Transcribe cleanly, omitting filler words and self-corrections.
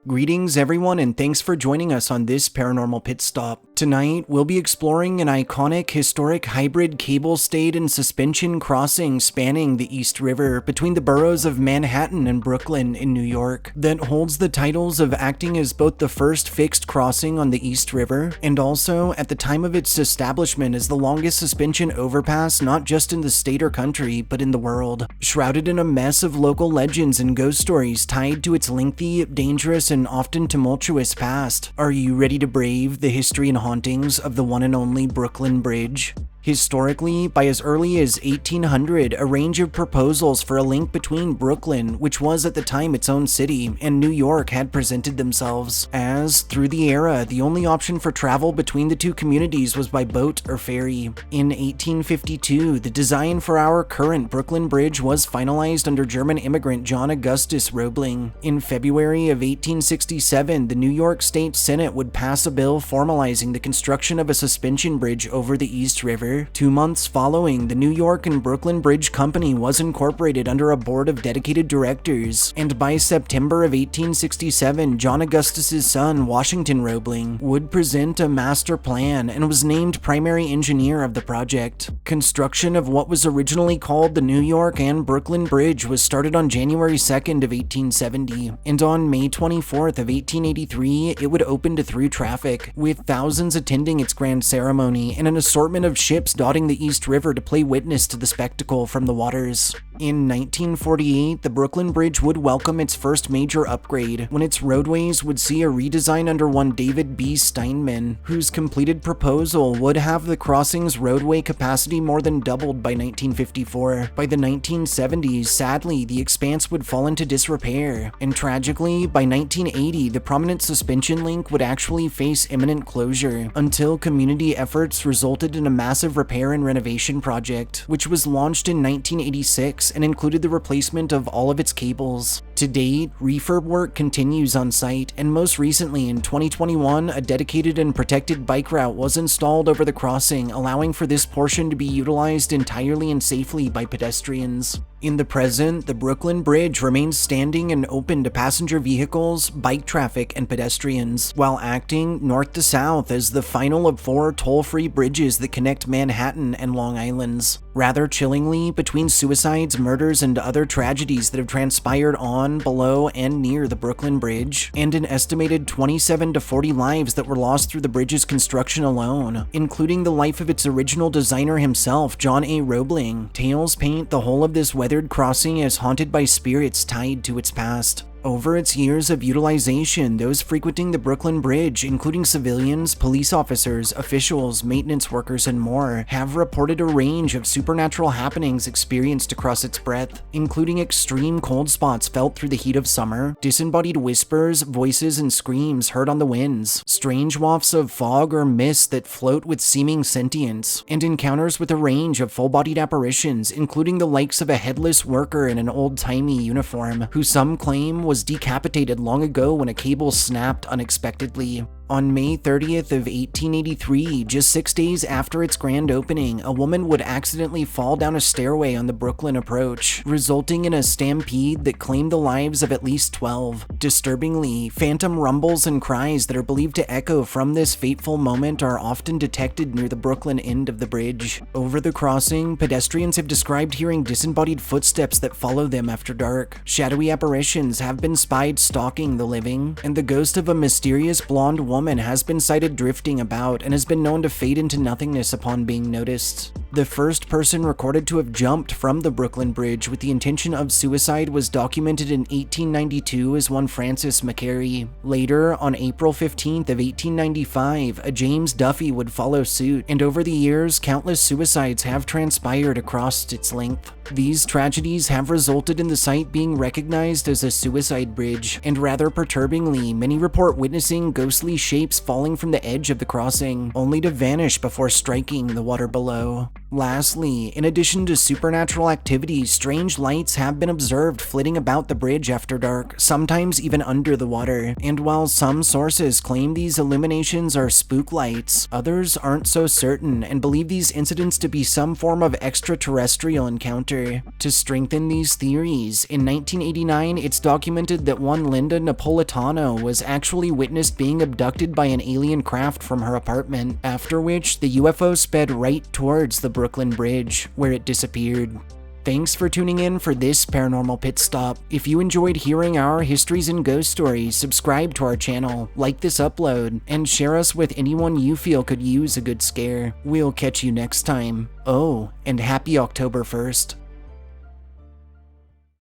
Greetings everyone, and thanks for joining us on this paranormal pit stop. Tonight, we'll be exploring an iconic historic hybrid cable-stayed and suspension crossing spanning the East River between the boroughs of Manhattan and Brooklyn in New York that holds the titles of acting as both the first fixed crossing on the East River and also, at the time of its establishment, as the longest suspension overpass not just in the state or country, but in the world. Shrouded in a mess of local legends and ghost stories tied to its lengthy, dangerous, and often tumultuous past. Are you ready to brave the history and hauntings of the one and only Brooklyn Bridge? Historically, by as early as 1800, a range of proposals for a link between Brooklyn, which was at the time its own city, and New York had presented themselves, as, through the era, the only option for travel between the two communities was by boat or ferry. In 1852, the design for our current Brooklyn Bridge was finalized under German immigrant John Augustus Roebling. In February of 1867, the New York State Senate would pass a bill formalizing the construction of a suspension bridge over the East River. 2 months following, the New York and Brooklyn Bridge Company was incorporated under a board of dedicated directors, and by September of 1867, John Augustus's son, Washington Roebling, would present a master plan and was named primary engineer of the project. Construction of what was originally called the New York and Brooklyn Bridge was started on January 2nd of 1870, and on May 24th of 1883, it would open to through traffic, with thousands attending its grand ceremony and an assortment of ships dotting the East River to play witness to the spectacle from the waters. In 1948, the Brooklyn Bridge would welcome its first major upgrade, when its roadways would see a redesign under one David B. Steinman, whose completed proposal would have the crossing's roadway capacity more than doubled by 1954. By the 1970s, sadly, the expanse would fall into disrepair, and tragically, by 1980, the prominent suspension link would actually face imminent closure, until community efforts resulted in a massive repair and renovation project, which was launched in 1986 and included the replacement of all of its cables. To date, refurb work continues on site, and most recently in 2021, a dedicated and protected bike route was installed over the crossing, allowing for this portion to be utilized entirely and safely by pedestrians. In the present, the Brooklyn Bridge remains standing and open to passenger vehicles, bike traffic, and pedestrians, while acting north to south as the final of 4 toll-free bridges that connect Manhattan and Long Islands. Rather chillingly, between suicides, murders, and other tragedies that have transpired on, below, and near the Brooklyn Bridge, and an estimated 27 to 40 lives that were lost through the bridge's construction alone, including the life of its original designer himself, John A. Roebling, tales paint the whole of this weathered crossing as haunted by spirits tied to its past. Over its years of utilization, those frequenting the Brooklyn Bridge, including civilians, police officers, officials, maintenance workers, and more, have reported a range of supernatural happenings experienced across its breadth, including extreme cold spots felt through the heat of summer, disembodied whispers, voices, and screams heard on the winds, strange wafts of fog or mist that float with seeming sentience, and encounters with a range of full-bodied apparitions, including the likes of a headless worker in an old-timey uniform, who some claim was decapitated long ago when a cable snapped unexpectedly. On May 30th of 1883, just 6 days after its grand opening, a woman would accidentally fall down a stairway on the Brooklyn approach, resulting in a stampede that claimed the lives of at least 12. Disturbingly, phantom rumbles and cries that are believed to echo from this fateful moment are often detected near the Brooklyn end of the bridge. Over the crossing, pedestrians have described hearing disembodied footsteps that follow them after dark. Shadowy apparitions have been spied stalking the living, and the ghost of a mysterious blonde woman has been sighted drifting about and has been known to fade into nothingness upon being noticed. The first person recorded to have jumped from the Brooklyn Bridge with the intention of suicide was documented in 1892 as one Francis McCary. Later, on April 15th of 1895, a James Duffy would follow suit, and over the years, countless suicides have transpired across its length. These tragedies have resulted in the site being recognized as a suicide bridge, and rather perturbingly, many report witnessing ghostly shapes falling from the edge of the crossing, only to vanish before striking the water below. Lastly, in addition to supernatural activities, strange lights have been observed flitting about the bridge after dark, sometimes even under the water, and while some sources claim these illuminations are spook lights, others aren't so certain and believe these incidents to be some form of extraterrestrial encounter. after. To strengthen these theories, in 1989, it's documented that one Linda Napolitano was actually witnessed being abducted by an alien craft from her apartment, after which the UFO sped right towards the Brooklyn Bridge, where it disappeared. Thanks for tuning in for this Paranormal Pit Stop. If you enjoyed hearing our histories and ghost stories, subscribe to our channel, like this upload, and share us with anyone you feel could use a good scare. We'll catch you next time. Oh, and happy October 1st.